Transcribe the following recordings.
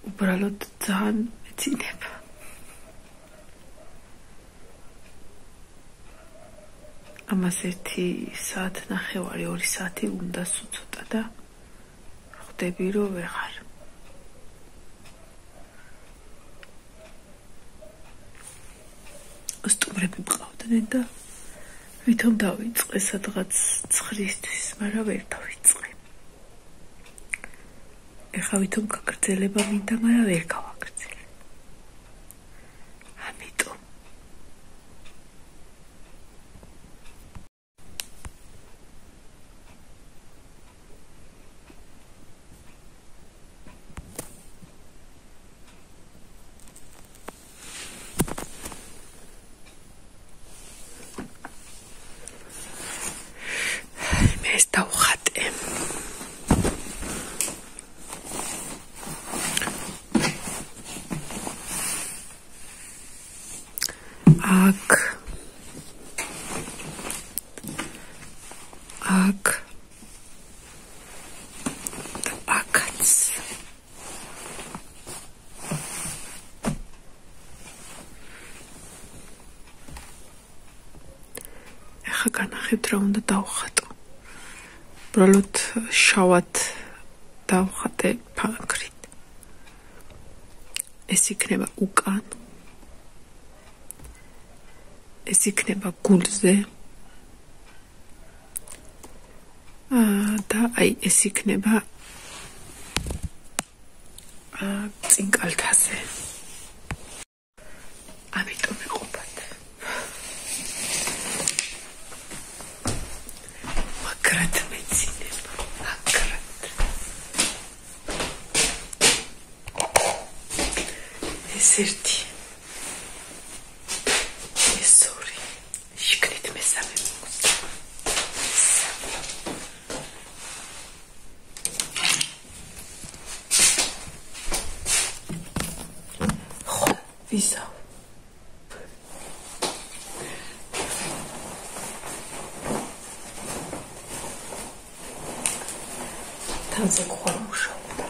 უბრალოდ ძალიან მეძინება. ამას 1 საათნახევარი 2 საათი უნდა სუცოტა და ხვდები რომ ვეღარ. სტუმრები მყავდნენ და ვითომ დავიწყე სადღაც 9-ისთვის, მაგრამ ვერ დავიწყე. ეხლა ვითომ გაგრძელება მინდა, მაგრამ ვერ გავაგრძელე. ამიტომ ეს დავხატე. აქ და აქაც ეხა განახებთ რა უნდა დავხატო. უბრალოდ შავად დავხატე ფანქრით. ეს იქნება უკან, ეს იქნება გულზე და აი ეს იქნება წინ კალთაზე. ამიტომ ვიყოფათ. მაგრად მეცინება, მაგრად. ეს 1, ეს 2, შიგნით მესამე მოგზა. ვიზავ. თავზე ხوار მუშაობდა.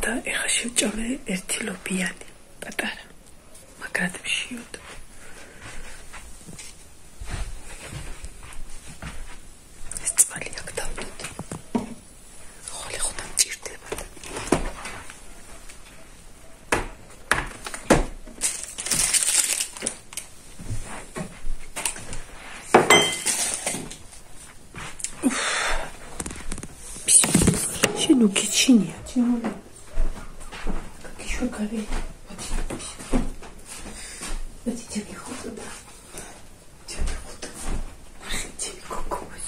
და ეხა შევჭამე 1 ლობიანი პატარა, მაგრად მშიოდ. ეს წყალი აქ დავდოთ. ხოლე ხოდა მჭირდება. შენ უგიჩინია, ჩიმული. Шукали. Вот тебе худо, да. Тебе худо. Тебе кокос.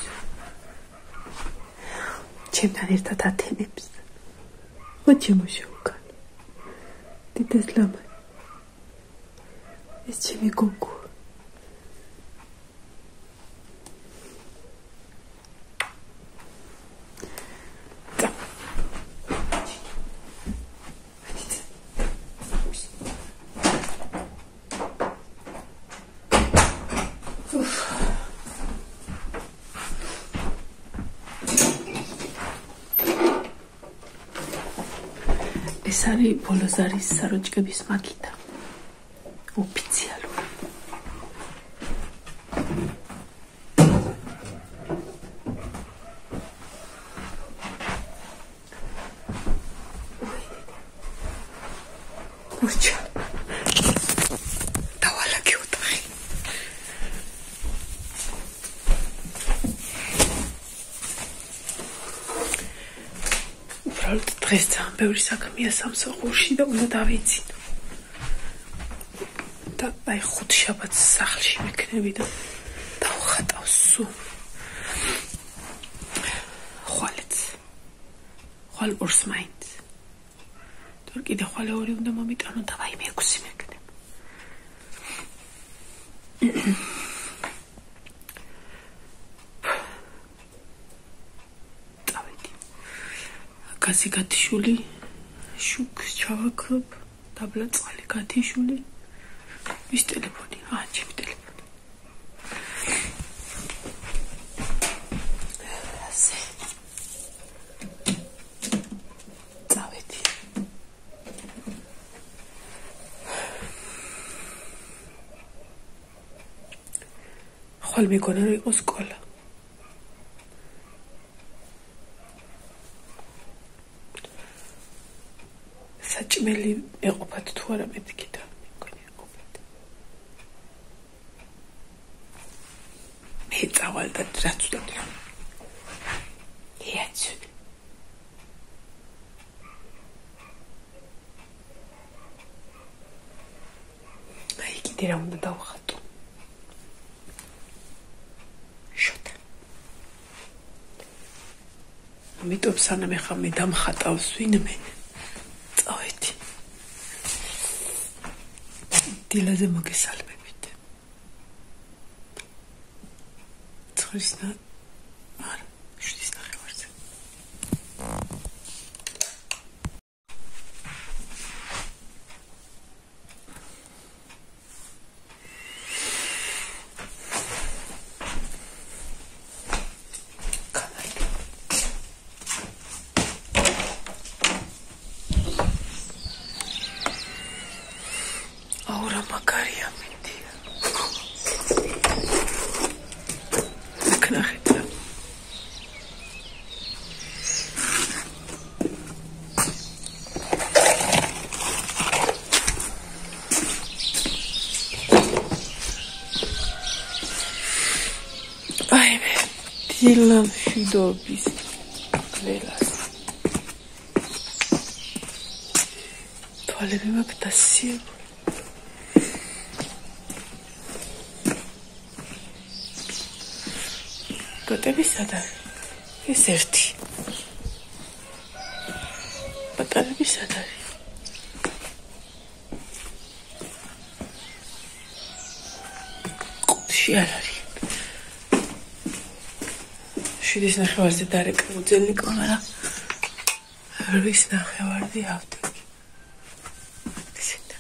Чем-то это татенепс. Вот чему шукали. Ты теслама. Es чеми коку. ეს არის ბოლოზარის საროჭკების მაგიდა. ოფიციალური. ურჩა. დავალაგე ოთახი. უბრალოდ დღეს ძალიან ბევრი საქმეა სამსახურში და უნდა დავიცინო. და აი 5 შაბათს სახლში მეკნები და დავხატავ სულ. ხვალ ორს მაინც. თორ კიდე ხვალე ორი უნდა მომიტანო და ვაიმე 6 მეკნე. დავედი. გაზი გათიშული, შუქს ჩავაქრობ, დაბლა წყალი გათიშული. ის ტელეფონი, ჩემი ტელეფონი. ხვალ მეგონა რომ იყო სკოლა. საჭმელი ეყოფათ თუ არა მეთქი და მეგონა ეყოფათ. მე წავალ და რაც ვდოდი. ეაცუნ. აი კიდე რა უნდა დავხატო. ამიტომ სანამ ეხა მე დამხატავს ვინმე წავედი. დილაზე მოგესალმებით. ცხრისნა არა, 7:30-ზე. მაგარია მიდია. ნახეთ. აი მე დილამ შიდობის ყველას. თვალები მაქვს დასიებული. გოტები სადა ეს ერთი პატარები სადა ყუთში არ არის 7:30-ზე დარეკა უძელნიკო მაგრამ 8:30 ავდექი ესეთა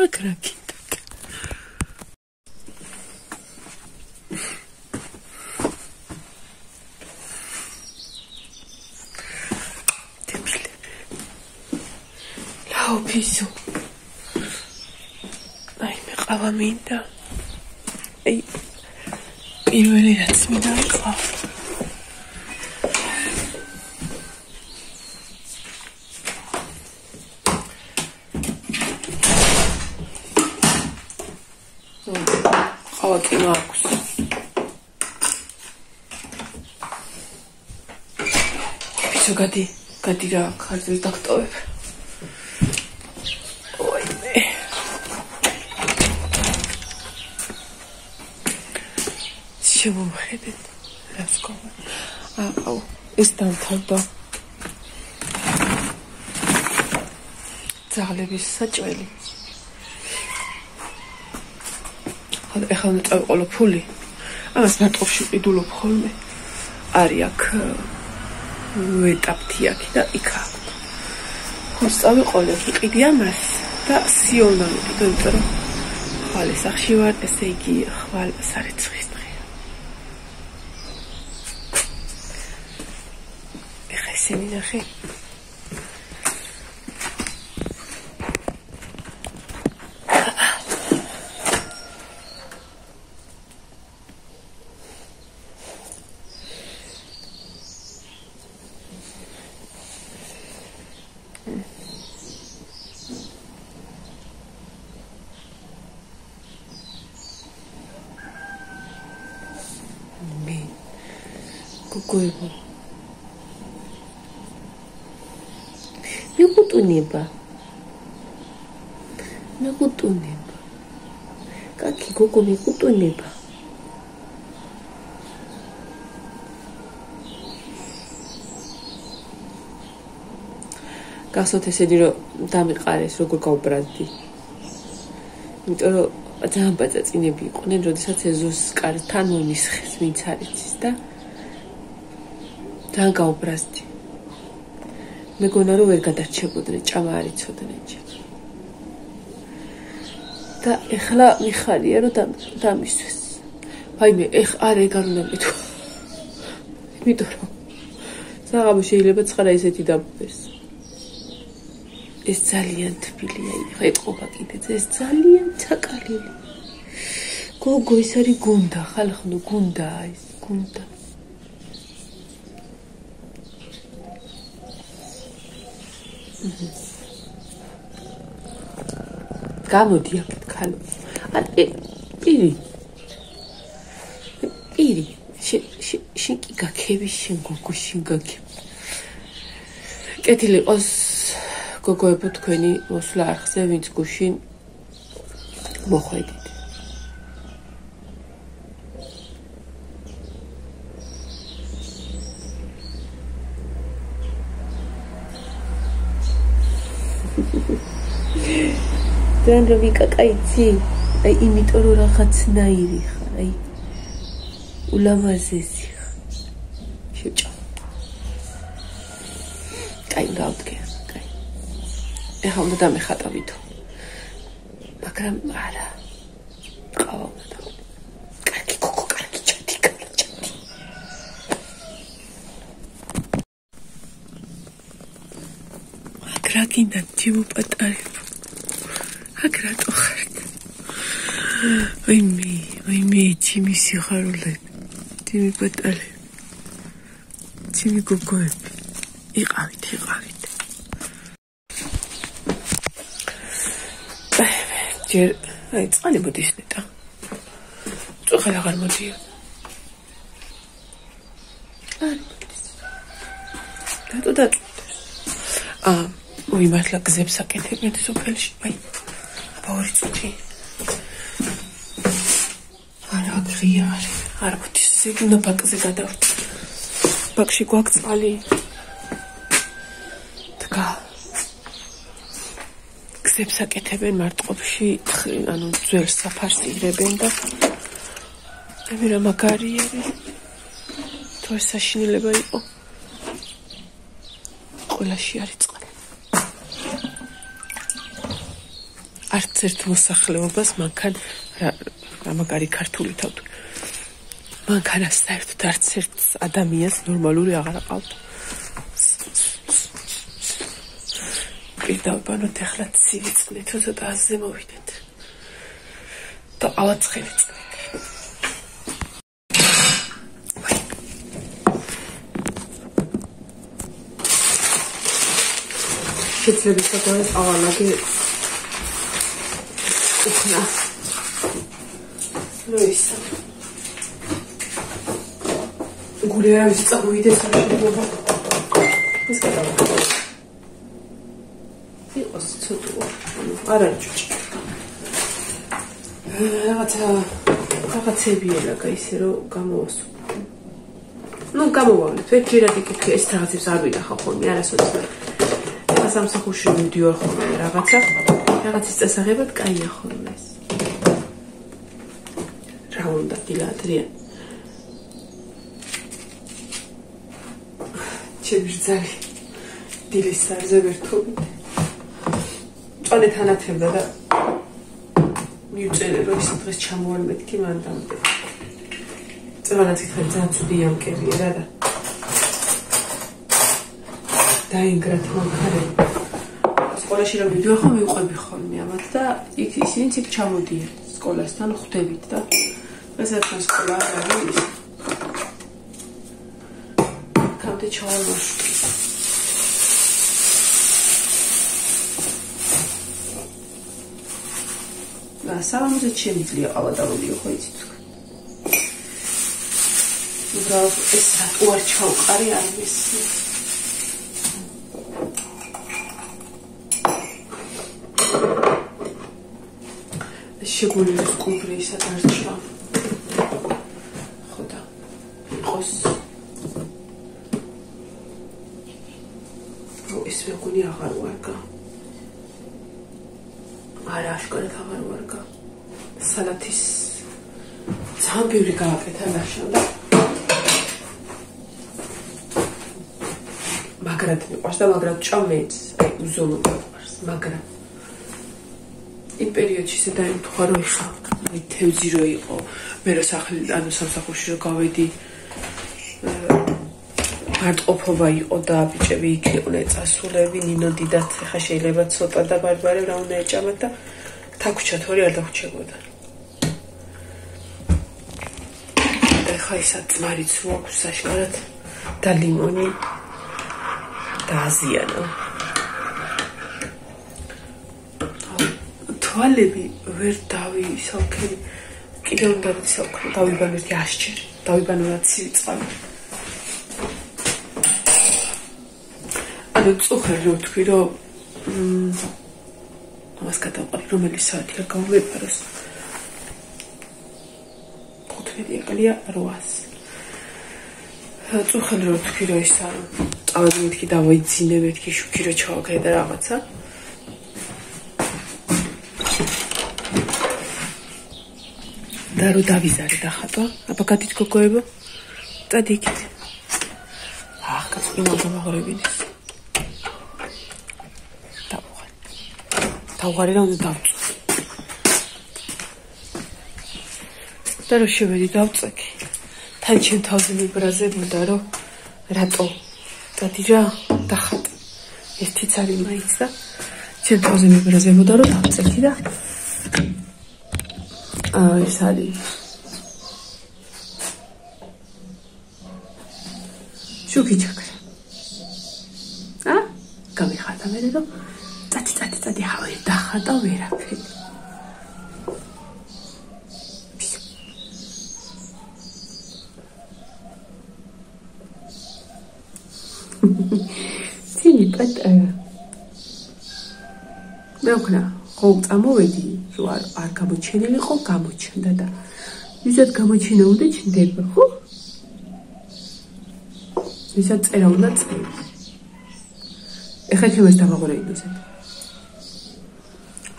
აკრაკი Piso. Ay, me qava minda. Ay, პირველი რაც მე დაიყვა. ყავა კი მაქვს. Piso გადი რა ხარჯს დაგტოვებ. შემომხედეთ რას გქონდა. აუ, ეს დამთავრდა. ძაღლების საჭველი. ეხლა უნდა წავიყოლო ფული. ამას ნატყობში ყიდულობ ხოლმე. არის აქ ვეტაპთი აქ და იქ აქვს. ხო წავიყოლე, ვიყიდი ამას და სიოლნა ვიყიდო, იმიტომ რომ ხვალ სახში ვარ, ესე იგი ხვალ სარეცხის Seminaje. Kukuibu. მეკუტუნება კაკი გოგო მეკუტუნება გახსოვთ ესენი რომ დამიყარეს როგორ გაუბრალდი. იმიტომ რომ ძალიან პაწაწინები იყვნენ, როდესაც ეზოს კართან მომისხეს, ვინც არ იცის და ძალიან გაუბრალდი. მეგონა რომ ვერ გადარჩებოდნენ, ჭამა არ იცოდნენ ჯერ. და ეხლა მიხარია რომ დამისვეს. ვაიმე, არ ეგარ უნდა მეთქვა. იმიტომ რომ საღამო შეიძლება ცხარა ისეთი დაბდეს. ეს ძალიან თბილია, ეხლა ეთყობა კიდეც, ეს ძალიან ცაკალილი. გოგო, ეს არის გუნდა, ხალხნო, გუნდა ეს, გუნდა. გამოდი აქეთ, ხალო. პირი. შენ კი გაქები, შენ გოგო, შენ გაქები. კეთილი იყოს გოგოებო თქვენი მოსვლა არხზე, ვინც გუშინ მოხვედით. ძალიან რომ ვიკაკაიცი, აი იმიტომ რომ რაღაცნაირი ხარ, აი ულამაზესი ხარ. შეჭა. კაი გავდგე. ეხლა უნდა დამეხატავითო. მაგრამ არა. ყავა უნდა. კარგი გოგო, კარგი ჩათი. მაგრა გინდა თიმოპატარებ. აგრატო ხართ. ვაიმე, თიმი სიხარულე. თიმი პატარე. თიმი გოგოები. იყავით. ჯერ აი წყალი მოდის ნეტა. წუხალ აღარ მოდია. და ой, მართლა გზებს აკეთებენ სოფელში. აი, აბა 2 წუთი. არა ღია არის. არ მოდის, ზეგუნა ბაკზე გადავთ. ბაკში გვაქვს წყალი. დგა. გზებს აკეთებენ მარტყოფში, ანუ ძველ საფარს იღებენ და მე რა მაგარი არის. თუ ეს საშინელება იყო. ყველაში არის წყალი. არც ერთ მოსახლეობას მანქან რა მაგარი ქართული თავთ. მანქანა საერთოდ არც ერთ ადამიანს ნორმალური აღარ აყავთ. დავბანოთ ახლა ცივი წყლით, ცოტა აზზე მოვიდეთ. და ავაცხელი წყლით. შეძლებს საკუთარ ავალაკი უხნა. ლუისა. გული არის წავიდეს შეიძლება. ეს გადავიდე. იყოს ცოტა. არ არის ჭუჭი. რაღაცები ელაგა ისე რომ გამოვასო. ნუ გამოვავლეთ. ვეჯერად იკითხე ეს რაღაცებს არ ვიდახავ ხოლმე არასოდეს. სამსახურში მივდივარ ხოლმე რაღაცის წასაღებად კაია ხოლმე ეს. რა უნდა დილა ადრიან. ჩემი ძალი დილის სარზე ვერთობით. წონე თანათებდა და მივწერე რომ ის დღეს ჩამოვარ მეთქი მან დამდე. წევანაც ითხრა ძალიან ცუდი ამკერია რა და დაინგრათ მანქანები. სკოლაში რომ მივდივარ ხოლმე ვიყვები ხოლმე ამათ და ისინიც იქ ჩამოდიან სკოლასთან ხვდებით და ესეც სკოლა არის. კამდე ჩავარვაშ. და სამამუზეთ შემიძლია ყავა დავიდიო ხო იცით. უბრალოდ ეს უარ ჩავყარი არ მისცი. შეგვიძლია კონკრეტულად არჩა. ხოდა იყოს. ეს მეგონი აღარ ვარგა. არა, აშკარად აღარ ვარგა. სალათის ძალიან ბევრი გააკეთა ნაშა და მაგრად მიყვარს და მაგრად ჭამეც, აი უზომოდ მიყვარს, მაგრამ იმ პერიოდში ისე დაემთხვა, რომ ეხლა თევზი რო იყო, მე რო სამსახურში რო გავედი, მარტყოფობა იყო და ბიჭები იქ იყვნენ წასულები, ნინო დიდად, ეხლა შეიძლება ცოტა და ბარბარე რა უნდა ეჭამათ და თაქვჩა თორი არ დახვჩებოდა. და ეხლა ისა ძმარიც რო აქვს საშკარად და ლიმონი და აზიანა. თვალები ვერ დავისალქერი, კიდევ უნდა დავისალქრო, დავიბანო ერთი 100 ჯერ, დავიბანო რა ცივი წყალი. ანუ წუხელი რო თქვი, რომ ამას გადავყავ, რომელი საათია გავმეპაროს. 15 აკალია 800. წუხელი რო თქვი, რომ ისა წავედი მეთქი დავაიძინე, მეთქი შუქი რო ჩავაგე და რაღაცა. და რო დავიზარე და ხატვა, აბა გადით გოგოებო, წადი იქით. ახ, კაცკინა გამაღრებინის. დავღარი რა უნდა დავწვე. და რო შევედი დავწექი. თან ჩემ თავზე მიბრაზებოდა, რომ რატო წადი რა დახატ. ერთიც არის მაინც და ჩემ თავზე მიბრაზებოდა, რომ დავწექი და ეს არის შუქი ჩაქრა. გამიხატა მე რომ წადი ჰავე დახატა ვერაფერი. ცინი პატარა. მე ვქნა ხო წამოვედი რომ არ გამოჩენილიყო, გამოჩნდა და ვისაც გამოჩინა უნდა ჩნდება, ხო? ვისაც წერა უნდა წერა. ეხლა ჩემს დამაღორეინოზე.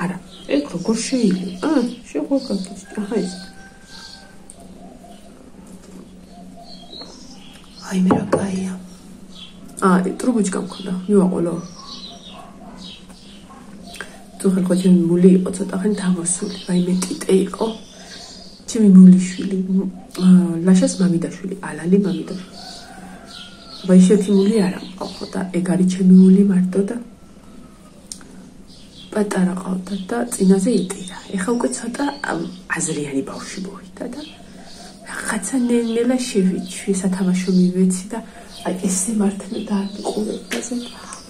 არა, ეგ როგორ შეიძლება? შეგვაკეთეს. აჰა ეს. აი მე რა კაია. ტრუბოჩკა მქონდა, მივაყოლო. თუხან ხო ჩემი მული იყო ცოტა ხანი დამოსული, რაიმე ტიტე იყო. ჩემი მულიშვილი, ლაშას მამიდაშვილი, ალალი მამიდაშვილი. აბა ისეთი მული არა მყავ და ეგ არის ჩემი მული მარტო და პატარა ყავდა და წინაზე იტირა. ეხა უკვე ცოტა აზრიანი ბავშვი მოვიდა და რაღაცა ნელა შევიჩვი, სათამაშო მივეცი და აი ესე მართლა დააყურებდა და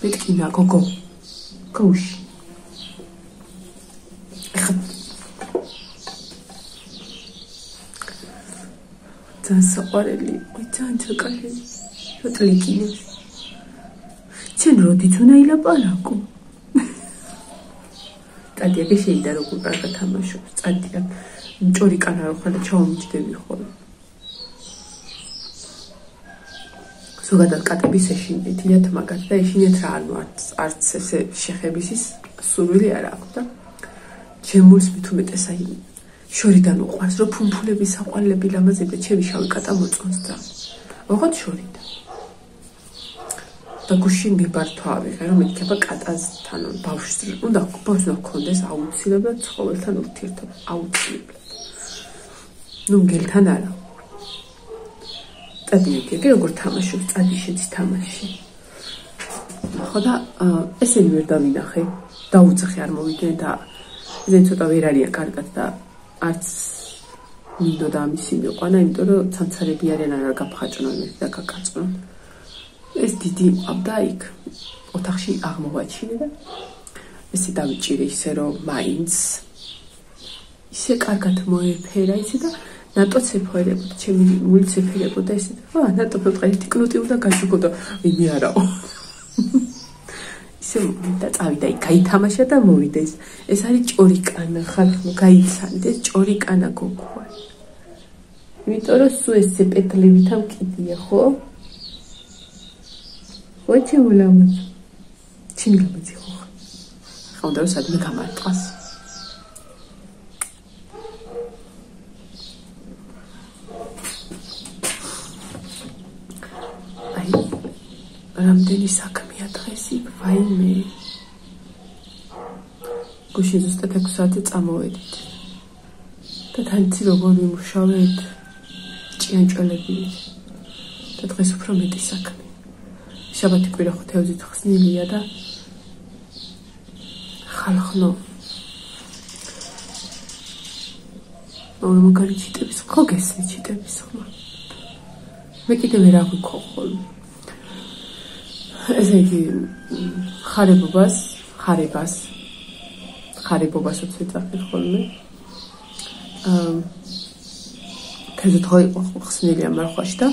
მეთქინა გოგო. გოუში. ძალიან საყვარელი, ძალიან ჩაკალელი. როტლიკინე. ჩემ როდიც უნდა ილაპარაკო. წადი აქ შეიძლება როგორ კარგად თამაშობს. წადი აქ მჭორიკანა რო ხარ და ჩაომიჯდები ხოლმე. ზოგადად კატების ეშინიათ მაგათ და ეშინიათ რა ანუ არც ესე შეხების ის სურვილი არ აქვს და ჩემულს მithumetes აი შორიდან უყვარს რომ ფუმფულები საყვარლები ლამაზი და ჩემი შავი კატა მოწონს და ოღონდ შორიდან და გუშინ მიბართვა ავიღე რომ მეთქება კატასთან ბავშვს უნდა გქონდეს აუცილებლად ცხოველთან ურთიერთობა აუცილებლად ნუ მგელთან არა წადი იქ როგორ თამაშობს წადი შეძი თამაში ხო და ესენი ვერ დავინახე დაუძახე არ მოვიდნენ და ზენ ცოტა ვერ არიან კარგად და არც მინდო და ამისი მიყვანა იმიტომ რომ ცანცარები არიან არ გაფხაჭნონ და გაკაწნონ ეს დიდი მყავდა იქ ოთახში აღმოვაჩინე და ესე დავიჭირე ისე რომ მაინც ისე კარგად მოეფერა ისე და ნატოც ეფერებოდა ჩემი მულიც ეფერებოდა ესე ნატო ფოტოები ტიკნუტი უნდა გაჩუქო და იმი არაო ისე და წავიდა იქ გაითამაშა და მოვიდა ეს არის ჭორიკანა ხალხო გაიცანით ეს ჭორიკანა გოგოა იმიტომ რომ სულ ესე პეტლებით ამ კიდია ხო ხო ჩემულამაც ჩინი გამეძიხო. ხა უნდა რომ სადმე გამარტყას. რამდენი საქმეა დღეს იქ, ვაიმე. გუშინ ზუსტად 6 საათზე წამოვედით. და თან იცი როგორ ვიმუშავეთ ჭიანჭველებით. და დღეს უფრო მეტი საქმე. შაბათი კვირა ხო თევზით ხსნილია და ხალხნო. მაგარი ჩიტების ხო გესმის ჩიტების ხმა. მე კიდე ვერ აღვიქო ხოლმე. ესე იგი ხარებობასაც ვეძახით ხოლმე. თევზით ხო იყო ხსნილი ამ მარხვაში და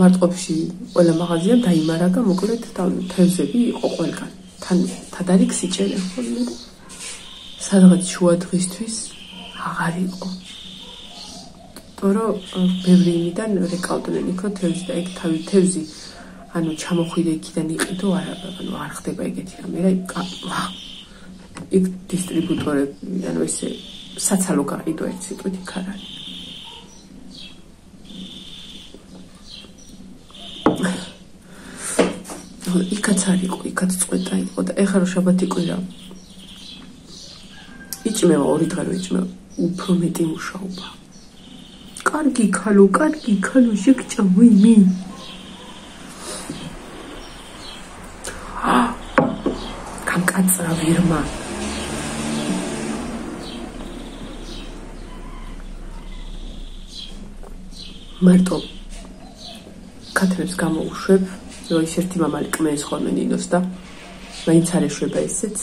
მარტყოფში ყველა მაღაზიამ დაიმარაგა, მოკლედ თევზები იყო ყველგან. თან თადარიქს იჭერენ ხოლმე და სადღაც შუა დღისთვის აღარ იყო. თორემ ბევრი იმიდან რეკავდნენ იქ, რომ თევზი და ეგ თავი თევზი ანუ ჩამოხვიდე იქიდან იყიდო, ანუ არ ხდება ეგეთი რამე რა. იქ დისტრიბუტორები, ანუ ესე საცალო გაყიდო ერთ სიტყვით იქ არ არის. იქაც არ იყო, იქაც წვეტა იყო და ეხლა რომ შაბათი კვირა იჭმევა 2 დღე რომ იჭმევა, უფრო მეტი მუშაობა. კარგი ქალო, შეგჭა ვინმე? გამკაცრა ვირმა. მარტო კათრებს გამოუშვებ, რომ ის ერთი მამალი კმეის ხოლმე ნინოს და მაინც არ ეშვება ესეც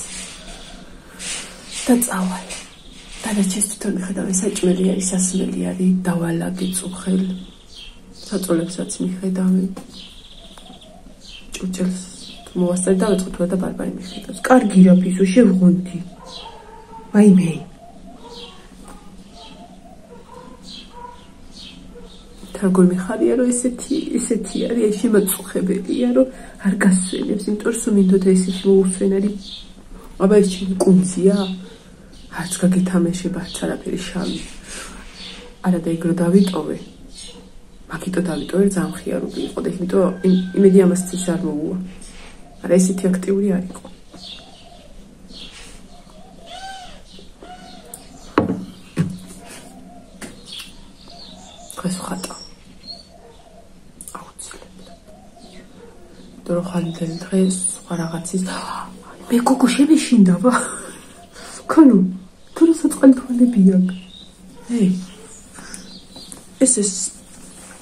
და წავალ. დანარჩენს თვითონ მიხედავ, საჭმელი არის, სასმელი არის, დავალაგე წუხელ. საწოლებსაც მიხედავი. ჭურჭელს მოვასწრე და ვეწყოთ და ბარბარე მიხედავს. კარგი რა ფისო, შევღუნდი. ვაიმე. როგორ მიხარია რომ ესეთი არის, შემაწუხებელია რომ არ გასვენებს, იმიტომ რომ მინდოდა ესეთი მოусვენარი. აბა ეს ჩემი კუნძია? არც გაგეთამაშება, არც არაფერი შავი. არა და ეგ რო დავიტოვე. მაგიტო დავიტოვე, ძალიან მხიარული იყო და იმიტომ იმედი ამას წის არ მოუვა. არა ესეთი აქტიური არ იყო. დღეს ხატა. დრო ხალიდან დღეს სხვა რაღაცის მე გოგო შემეშინდა ვა ქონო თუ საწყალი თვალები აქვს ეს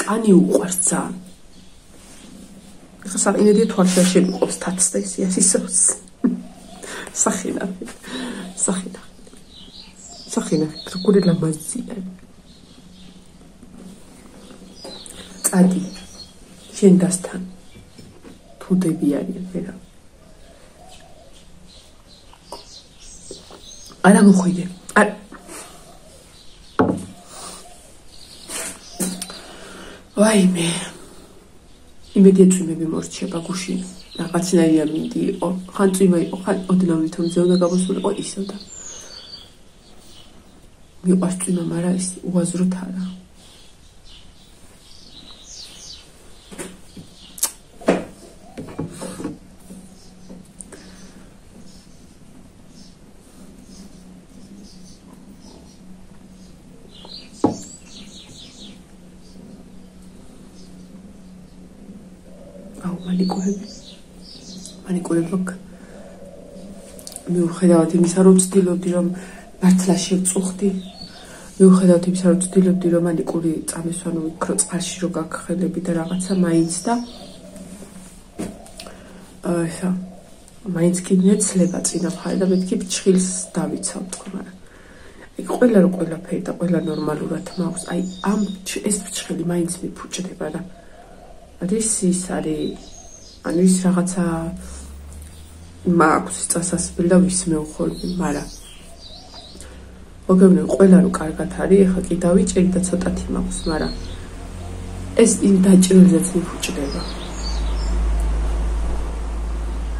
კანი უყვარს ძალიან ეხლა საინედია თვალში არ შემიყვავს თაც და ისე ისოს სახინა როგორი ლამაზია წადი შენდასთან თუდები არიან ვერა არა მოხვიდე ვაიმე იმედია წვიმები მორჩება გუშინ რაღაცნაირია მინდი იყო ხან წვიმა იყო ხან ოდნავ ვითომ ზეუნა გამოსულიყო ისევ და მიყვარს წვიმა მაგრამ ის უაზროდ არა მანიკურები მიუხედავად იმისა რომ ვცდილობდი რომ მართლა შევწუხდი მიუხედავად იმისა რომ ვცდილობდი რომ მანიკური წამისვანო იქრო წყალში რო გაგხელები და რაღაცა მაინც და ეხა მაინც კი მეცლება წინაფარი და მეთქი ფჩხილს დავიცავ თქო მაგრამ აი ყველაფერი და ყველა ნორმალურად მაქვს აი ამ ეს ფჩხილი მაინც მიფუჭდება და არის ის არის ანუ ის რაღაცა მაქვს წასასწრაფი და ვისმევ ხოლმე, მაგრამ მოგეუბნები ყველა რო კარგად არის, ეხლა კი დავიჭერი და ცოტათი მაქვს, მაგრამ ეს იმ დაჭრილზეც მიფუჭდება.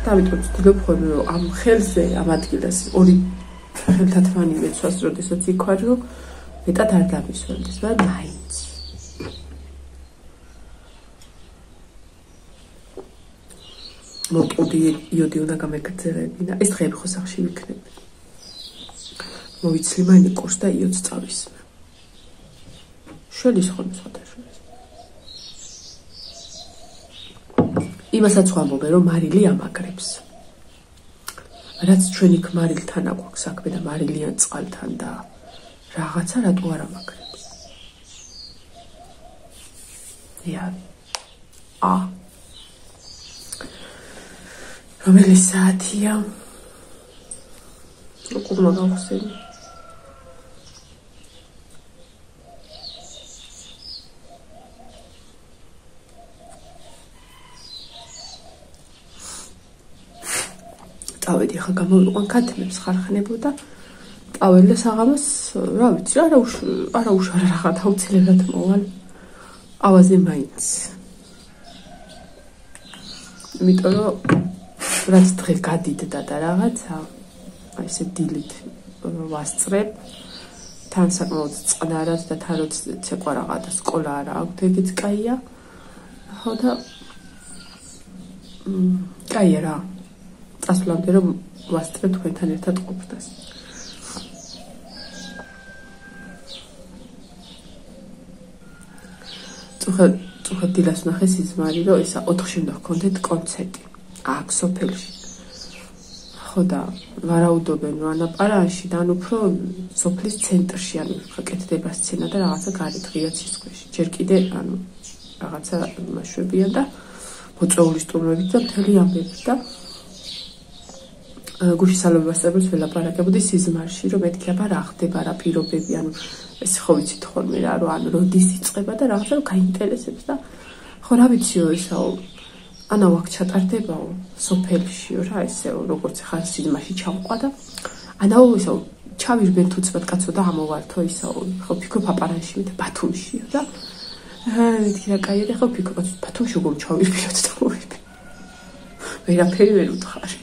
და ამიტომ ვცდილობ ხოლმე რომ ამ ხელზე ამ ადგილას ორი ხელთათმანი მეცვას როდესაც იქ ვარ რომ მეტად არ დამისვენდეს მაგრამ მაინც მოტყუდი იოდი უნდა გამეკრძელებინა ეს დღეები ხო სახში ვიქნები მოვიცლი მაინი კურს და იოდს წავისმე შედის ხოლმე სხვადასხვა იმასაც ვამბობ რომ მარილი ამაგრებს რაც ჩვენი ქმარილთან აქვს საქმე და მარილიან წყალთან და რაღაცა რატო არ ამაგრებს რომელი საათია როგორ მოგახსენე წავედი ხა გამოვიყვან ქათმებს ხარხნებოდა წავედი და საღამოს რა ვიცი არა უშავ რაღაც აუცილებლად მოვალ ავაზე მაინც იმიტომ რომ რაც დღე გადიდდა და რაღაცა აი ესე დილით ვასწრებ თან საკმაოდ წყნარად და თან როც ცეკვა რაღა და სკოლა არა აქვს ეგეც კაია ხო და კაია რა წასვლამდე რომ ვასწრებ თქვენთან ერთად ყოფნას წუხად დილას ვნახე სიზმარი რომ ისა 4-ში უნდა ჰქონდეთ კონცერტი აქ სოფელში ხო და ვარაუდობენ რომ ანაპარანში და ან უფრო სოფლის ცენტრში ანუ ხაკეთდება სცენა და რაღაცა გარეთ ღია ცის ქვეშ ჯერ კიდე ანუ რაღაცა მაშვებია და მოწეული სტუმრებით და მთელი ამბები და გუშინ სალობასწრებს ველაპარაკებოდი სიზმარში რომ მეთქი აბა რა ხდება რა პირობები ანუ ეს ხო ვიცით ხოლმე რა რომ ანუ როდის იწყება და რაღაცა რომ გაინტერესებს და ხო რა ვიციო ისაო ანა ვაკ ჩატარდებაო სოფელშიო რა ესეო როგორც ხარ სიზმარში ჩავყვა და ანაო ისაო ჩავირბენ თუცბად კაცო და ამოვართო ისაო ხო ფიქრობ აპარანში მე ბათუმშიო და მეთქი რა კაია და ხო ფიქრობ ბათუმში როგორ ჩავირბიოთ და მოვირბე ვერაფერი ვერ უთხარი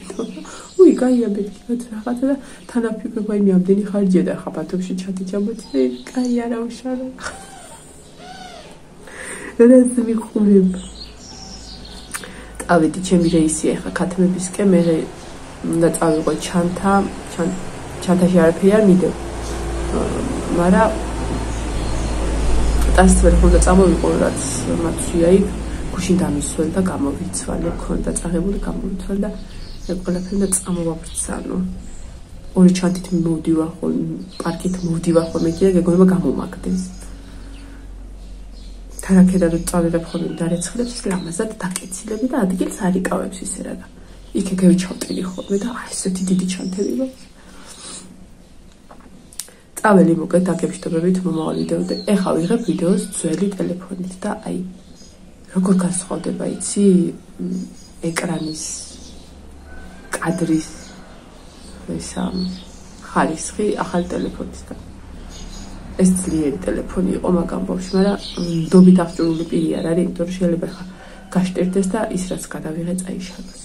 უი კაია მეთქი რაღაცა და თანაფიქრობ აი მე ამდენი ხარჯია და ხა ბათუმში ჩათი ჩამოწე კაია რა უშარო რას მიხურებ ავედი ჩემი რეისი ახლა ქათმებისკენ მე უნდა წავიღო ჩანთაში არაფერი არ მიდევ მაგრამ ტასს ვერ ხონდა წამოვიყო რაც მათვია იქ გუშინ დამისვენ და გამოვიცვალე ქონდა წაღებული გამოვიცვალე და მე ყველაფერი და წამოვაბრცანო ორი ჩანთით მოვდივარ ხოლ პარკით მოვდივარ ხოლმე კიდე გეგონება გამომაგდეს თანაკედა რომ წავედებ ხოლმე დარეცხლებს ლამაზად დაკეცილები და ადგილს არ იკავებს ისე რა და იქ ეგრევე ჩავტილი ხოლმე და აი ესეთი დიდი ჩანთები რომ წაველი მოკეთ დაგებშტობებით მომავალ ვიდეოდე ეხა ვიღებ ვიდეოს ძველი ტელეფონით და აი როგორ განსხვავდება იცი ეკრანის კადრის ისა ხარისხი ახალ ტელეფონისგან ეს ძლიერი ტელეფონი იყო მაგამ ბავშვი, მაგრამ ნდობით აღჭურვილი პირი არ არის, იმიტომ რომ შეიძლება ხა გაშტერდეს და ის რაც გადავიღე წაიშალოს.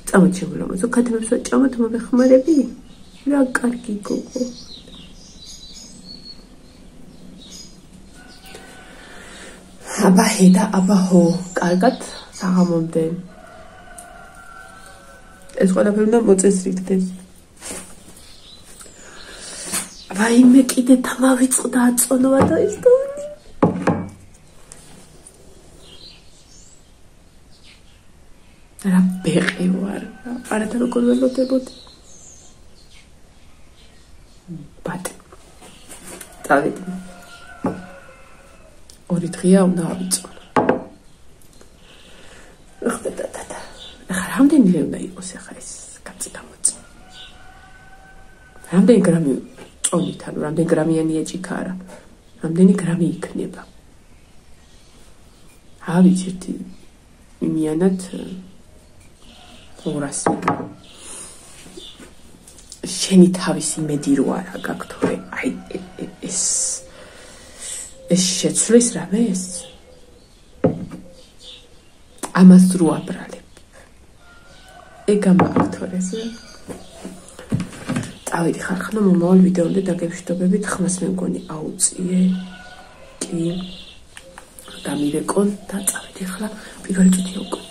წამოჩემულობო, ქათმებს ვაჭამოთ მომეხმარები? რა კარგი გოგო. აბა ჰედა, აბა ჰო, კარგად საღამომდე. ეს ყველაფერი უნდა მოწესრიგდეს. ვაიმე კიდე თამავიწყდა აწონვა და ის დონი. რა ბეყი ვარ, არადა როგორ ველოდებოდი. ბატ. დავიდი. ორი დღეა უნდა ავიწყო. ხტატატა. ახლა რამდენი უნდა იყოს ახლა ეს კაცი გამოწ. რამდენი გრამი წონით, ანუ რამდენი გრამიანი ეჭიქა არა, რამდენი გრამი იქნება. ავიცი იმიანად 200. შენი თავისი მედი რო არა გაქვთ, აი ეს შეცვლის რამე ეს. ამას რო აბრალებ. ეგამა აქტორეზე. წავედი ხარ ხანო მომავალ ვიდეომდე დაგემშვიდობებით, ხმას მე მგონი აუწიე. კი. დამირეკონ და წავედი ახლა პირველი წუთია უკვე.